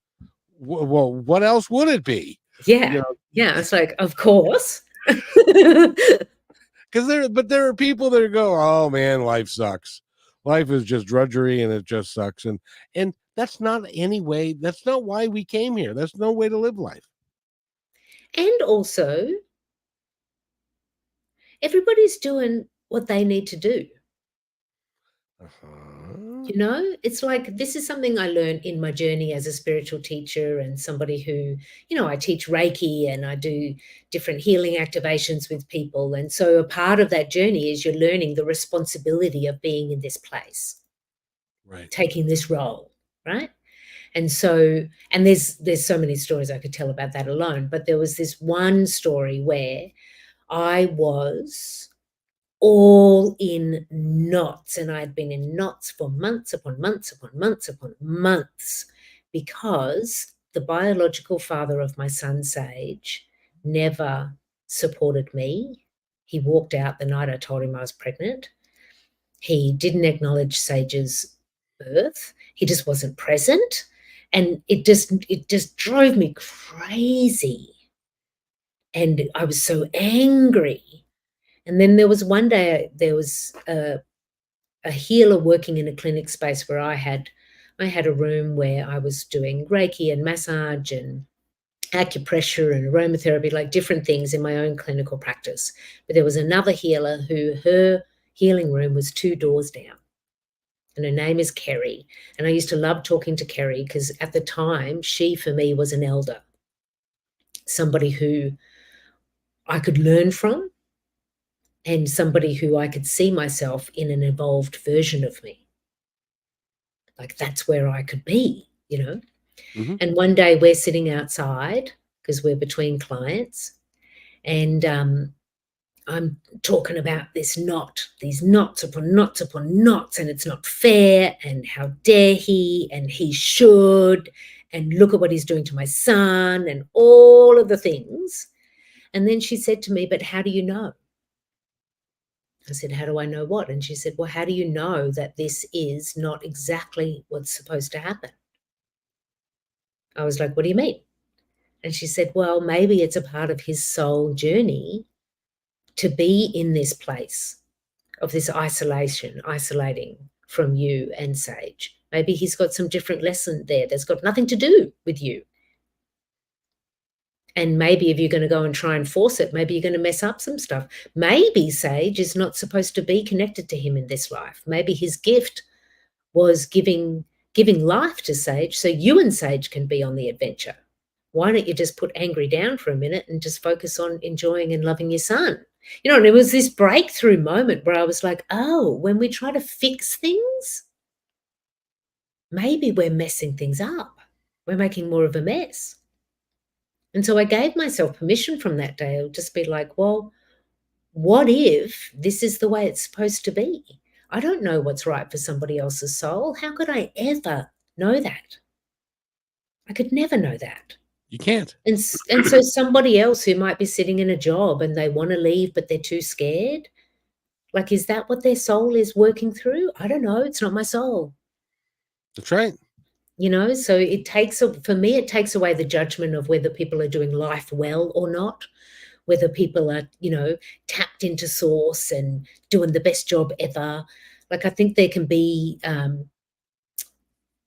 Well, what else would it be?" Yeah. You know, Yeah. It's like, of course. because there are people that go, "Oh man, life sucks. Life is just drudgery, and it just sucks." And that's not any way. That's not why we came here. That's no way to live life. And also, everybody's doing what they need to do. Uh-huh. You know, it's like this is something I learned in my journey as a spiritual teacher and somebody who, I teach Reiki and I do different healing activations with people. And so a part of that journey is you're learning the responsibility of being in this place, Right. taking this role, right? And so, and there's so many stories I could tell about that alone, but there was this one story where I was all in knots, and I had been in knots for months upon months upon months upon months because the biological father of my son Sage never supported me. He walked out the night I told him I was pregnant. He didn't acknowledge Sage's birth. He just wasn't present, and it just drove me crazy, and I was so angry. And then there was one day, there was a healer working in a clinic space where I had a room where I was doing Reiki and massage and acupressure and aromatherapy, like different things in my own clinical practice. But there was another healer who her healing room was 2 doors down. And her name is Kerry. And I used to love talking to Kerry because at the time, she for me was an elder, somebody who I could learn from, and somebody who I could see myself in an evolved version of me. Like that's where I could be, Mm-hmm. And one day we're sitting outside because we're between clients, and I'm talking about these knots upon knots upon knots, and it's not fair, and how dare he, and he should, and look at what he's doing to my son, and all of the things. And then she said to me, "But how do you know?" I said, "How do I know what?" And she said, "Well, how do you know that this is not exactly what's supposed to happen?" I was like, "What do you mean?" And she said, "Well, maybe it's a part of his soul journey to be in this place of this isolating from you and Sage. Maybe he's got some different lesson there that's got nothing to do with you. And maybe if you're going to go and try and force it, maybe you're going to mess up some stuff. Maybe Sage is not supposed to be connected to him in this life. Maybe his gift was giving life to Sage so you and Sage can be on the adventure. Why don't you just put angry down for a minute and just focus on enjoying and loving your son?" And it was this breakthrough moment where I was like, oh, when we try to fix things, maybe we're messing things up. We're making more of a mess. And so I gave myself permission from that day to just be like, well, what if this is the way it's supposed to be? I don't know what's right for somebody else's soul. How could I ever know that? I could never know that. You can't. And so somebody else who might be sitting in a job and they want to leave, but they're too scared. Like, is that what their soul is working through? I don't know. It's not my soul. That's right. So it takes, for me, it takes away the judgment of whether people are doing life well or not, whether people are, tapped into source and doing the best job ever. Like, I think there can be,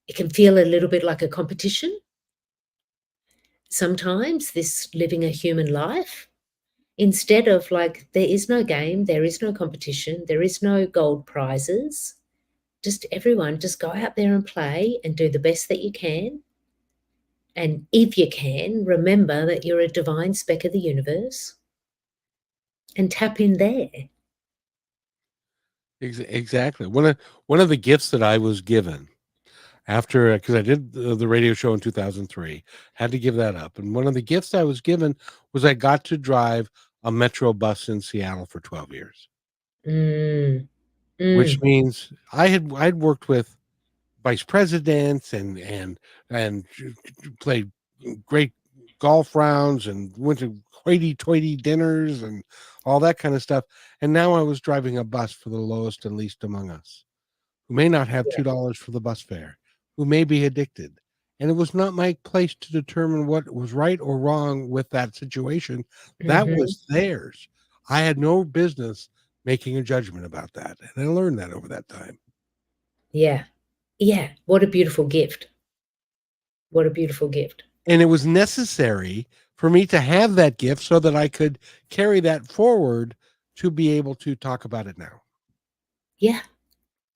it can feel a little bit like a competition. Sometimes this living a human life, instead of like, there is no game, there is no competition, there is no gold prizes. just everyone, just go out there and play and do the best that you can. And if you can, remember that you're a divine speck of the universe and tap in there. Exactly. One of the gifts that I was given after, because I did the radio show in 2003, had to give that up. And one of the gifts I was given was I got to drive a Metro bus in Seattle for 12 years, Mm, which mm, means I'd worked with vice presidents and played great golf rounds and went to hoity-toity dinners and all that kind of stuff. And now I was driving a bus for the lowest and least among us, who may not have yeah. $2 for the bus fare, who may be addicted. And it was not my place to determine what was right or wrong with that situation. That Mhm. was theirs. I had no business making a judgment about that. And I learned that over that time. Yeah. Yeah. What a beautiful gift. What a beautiful gift. And it was necessary for me to have that gift so that I could carry that forward to be able to talk about it now. Yeah.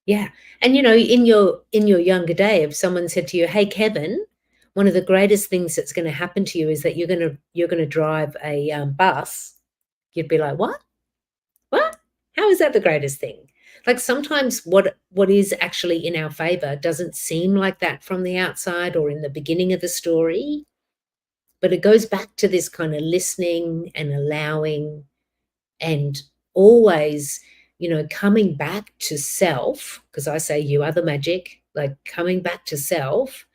Yeah. And in your younger day, if someone said to you, "Hey, Kevin, one of the greatest things that's going to happen to you is that you're gonna drive a bus," you'd be like, "What? What? How is that the greatest thing?" Like sometimes what is actually in our favor doesn't seem like that from the outside or in the beginning of the story, but it goes back to this kind of listening and allowing and always, coming back to self, because I say you are the magic, like coming back to self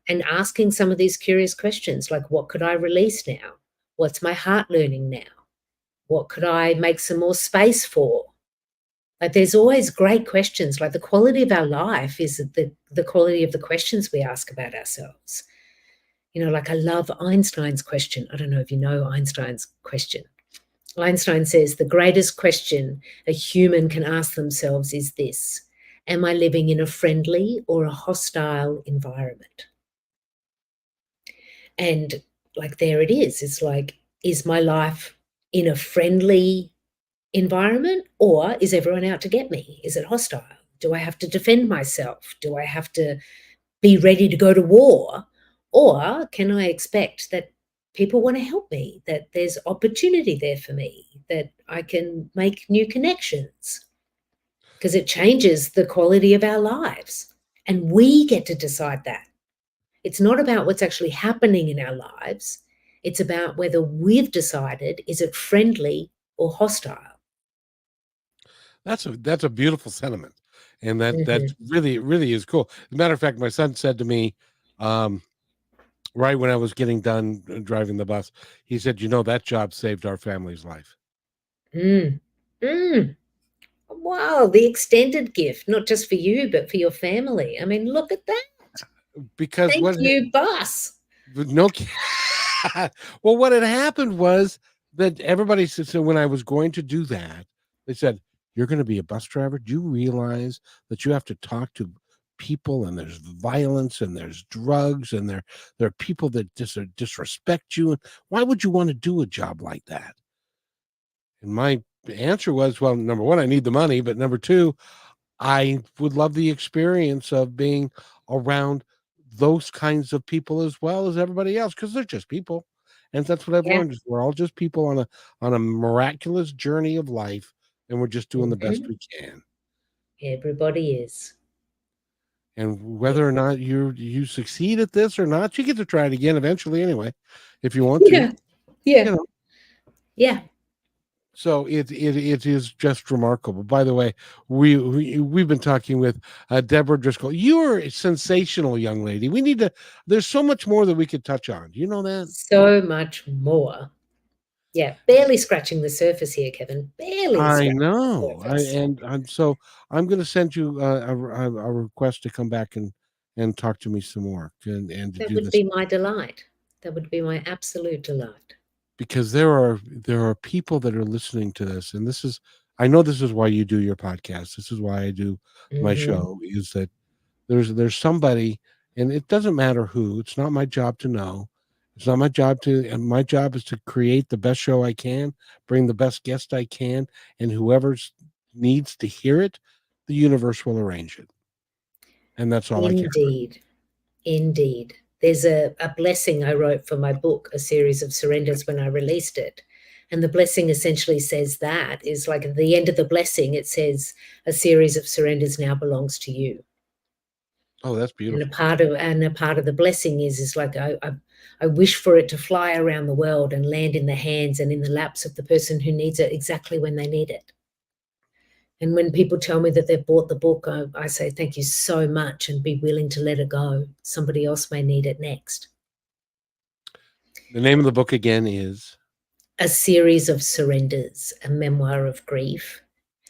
and asking some of these curious questions like, what could I release now? What's my heart learning now? What could I make some more space for? Like there's always great questions. Like the quality of our life is the quality of the questions we ask about ourselves. Like I love Einstein's question. I don't know if you know Einstein's question. Einstein says the greatest question a human can ask themselves is this: am I living in a friendly or a hostile environment? And like there it is. It's like, is my life in a friendly environment or is everyone out to get me? Is it hostile? Do I have to defend myself? Do I have to be ready to go to war? Or can I expect that people want to help me, that there's opportunity there for me, that I can make new connections? Because it changes the quality of our lives. And we get to decide that. It's not about what's actually happening in our lives. It's about whether we've decided, is it friendly or hostile? That's a beautiful sentiment. And that Mhm. really is cool. As a matter of fact, my son said to me, right when I was getting done driving the bus, he said, that job saved our family's life. Mm. Mm. Wow, the extended gift, not just for you, but for your family. I mean, look at that. Because Thank you, boss. no well, what had happened was that everybody said, so when I was going to do that, they said, you're going to be a bus driver. Do you realize that you have to talk to people and there's violence and there's drugs and there are people that disrespect you? Why would you want to do a job like that? And my answer was, well, number one, I need the money, but number two, I would love the experience of being around those kinds of people as well as everybody else, because they're just people. And that's what I've Yeah. learned is we're all just people on a miraculous journey of life, and we're just doing the best Mhm. we can. Everybody is. And Yeah. whether or not you succeed at this or not, you get to try it again eventually anyway, if you want to. Yeah. Yeah. You know. Yeah. So it is just remarkable. By the way, we've been talking with Debra Driscoll. You're a sensational young lady. We need to. There's so much more that we could touch on. Do you know that? So much more. Yeah. Barely scratching the surface here, Kevin. Barely I scratching know. the surface. I'm going to send you a request to come back and talk to me some more and to That do would this, be my delight. That would be my absolute delight. because there are people that are listening to this, and this is, I know this is why you do your podcast. This is why I do my Mhm. show, is that there's somebody, and it doesn't matter who. It's not my job to know. It's not my job to, and my job is to create the best show I can, bring the best guest I can, and whoever needs to hear it, the universe will arrange it. And that's all I care. Indeed. There's a blessing I wrote for my book, A Series of Surrenders, when I released it. And the blessing essentially says that is like at the end of the blessing, it says a series of surrenders now belongs to you. Oh, that's beautiful. And a part of the blessing is like I wish for it to fly around the world and land in the hands and in the laps of the person who needs it exactly when they need it. And when people tell me that they've bought the book, I say, thank you so much, and be willing to let it go. Somebody else may need it next. The name of the book again is? A Series of Surrenders, a memoir of grief.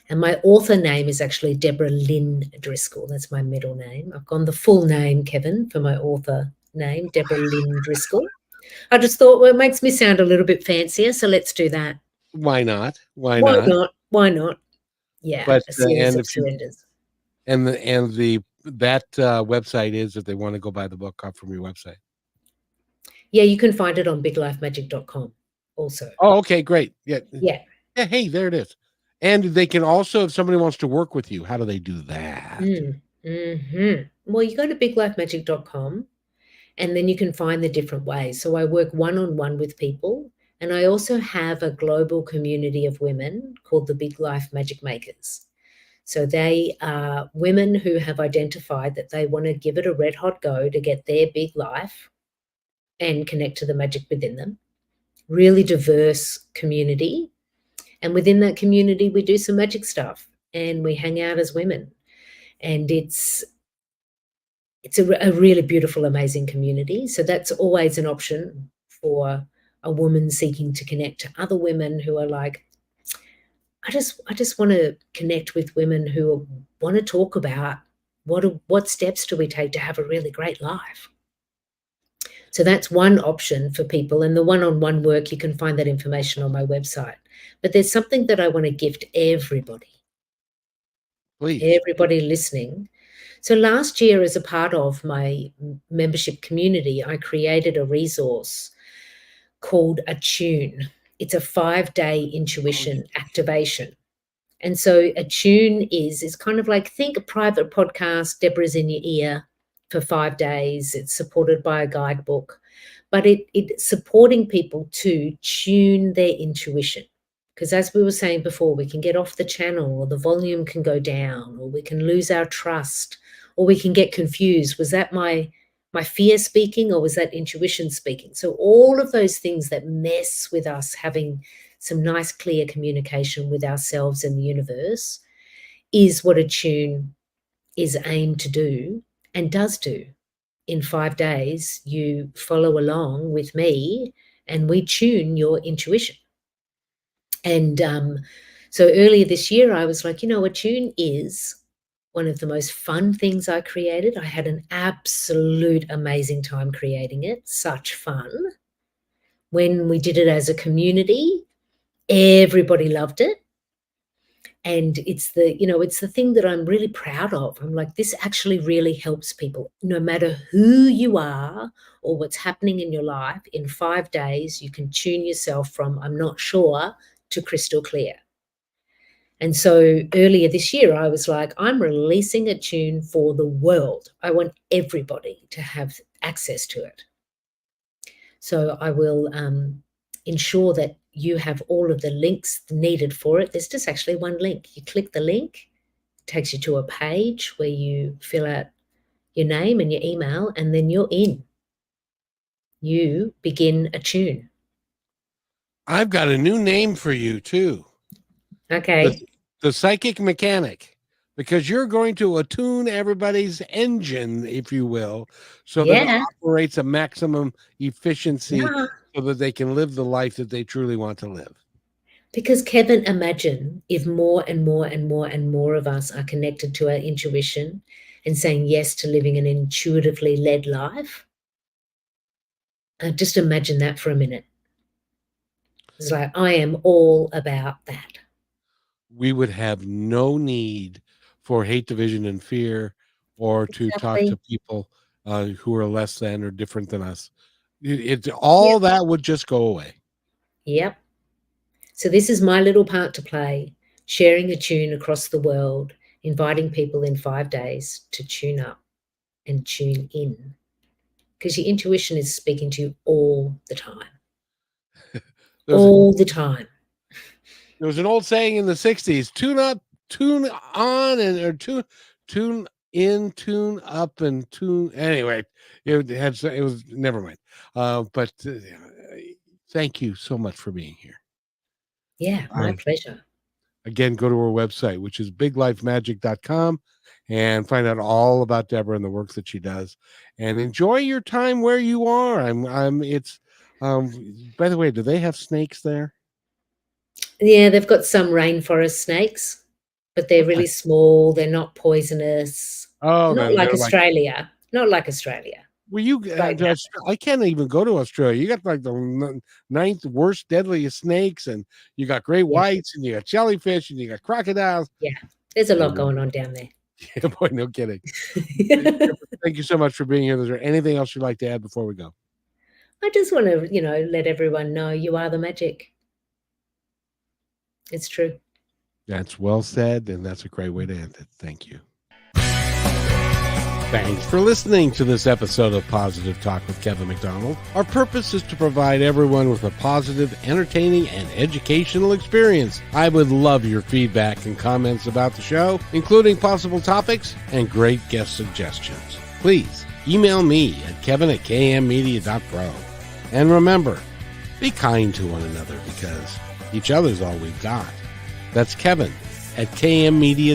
And my author name is actually Debra Lynn Driscoll. That's my middle name. I've gone the full name, Kevin, for my author name, Debra Lynn Driscoll. I just thought, well, it makes me sound a little bit fancier, so let's do that. Why not? Why not? Yeah, but A Series of that website is, if they want to go buy the book off from your website. Yeah, you can find it on biglifemagic.com also. Oh, okay, great. Yeah. Hey, there it is. And they can also, if somebody wants to work with you, how do they do that? Well, you go to biglifemagic.com and then you can find the different ways. So I work one-on-one with people, and I also have a global community of women called the Big Life Magic Makers. So they are women who have identified that they want to give it a red hot go to get their big life and connect to the magic within them. Really diverse community. And within that community, we do some magic stuff and we hang out as women. And it's a really beautiful, amazing community. So that's always an option for a woman seeking to connect to other women who are like, I just want to connect with women who want to talk about what steps do we take to have a really great life. So that's one option for people. And the one-on-one work, you can find that information on my website. But there's something that I want to gift everybody. Please. Everybody listening. So last year, as a part of my membership community, I created a resource called Attune. It's a 5-day intuition activation. And so Attune is kind of like, think a private podcast, Debra's in your ear for 5 days. It's supported by a guidebook, but it's supporting people to tune their intuition. Because as we were saying before, we can get off the channel, or the volume can go down, or we can lose our trust, or we can get confused. Was that my fear speaking, or was that intuition speaking? So all of those things that mess with us having some nice, clear communication with ourselves and the universe is what Attune is aimed to do and does do. In 5 days, you follow along with me and we tune your intuition. And so earlier this year, I was like, Attune is one of the most fun things I created. I had an absolute amazing time creating it. Such fun. When we did it as a community, everybody loved it. And it's the thing that I'm really proud of. I'm like, this actually really helps people. No matter who you are or what's happening in your life, in 5 days, you can tune yourself from I'm not sure to crystal clear. And so earlier this year, I was like, I'm releasing Attune for the world. I want everybody to have access to it. So I will ensure that you have all of the links needed for it. There's just actually one link. You click the link, it takes you to a page where you fill out your name and your email, and then you're in. You begin Attune. I've got a new name for you too. Okay. The psychic mechanic, because you're going to attune everybody's engine, if you will, so that it operates a maximum efficiency so that they can live the life that they truly want to live. Because Kevin, imagine if more and more and more and more of us are connected to our intuition and saying yes to living an intuitively led life. Just imagine that for a minute. It's like, I am all about that. We would have no need for hate, division, and fear, or to talk to people who are less than or different than us. That would just go away. Yep. So this is my little part to play, sharing Attune across the world, inviting people in 5 days to tune up and tune in, because your intuition is speaking to you all the time. All the time. There was an old saying in the 60s, tune up, tune on, or tune in, tune up, and tune. Anyway, it was, never mind. But thank you so much for being here. Yeah, my pleasure. Again, go to our website, which is biglifemagic.com, and find out all about Debra and the work that she does, and enjoy your time where you are. By the way, do they have snakes there? Yeah, they've got some rainforest snakes, but they're really small. They're not poisonous. Oh, Not like Australia. Not like Australia. Well, I can't even go to Australia. You got like the ninth worst, deadliest snakes, and you got great whites, and you got jellyfish, and you got crocodiles. Yeah, there's a lot going on down there. Yeah, boy, no kidding. Thank you so much for being here. Is there anything else you'd like to add before we go? I just want to, let everyone know you are the magic. It's true. That's well said, and that's a great way to end it. Thank you. Thanks for listening to this episode of Positive Talk with Kevin McDonald. Our purpose is to provide everyone with a positive, entertaining, and educational experience. I would love your feedback and comments about the show, including possible topics and great guest suggestions. Please email me at kevin@kmmedia.pro. And remember, be kind to one another, because each other's all we've got. That's Kevin at kmmedia.pro.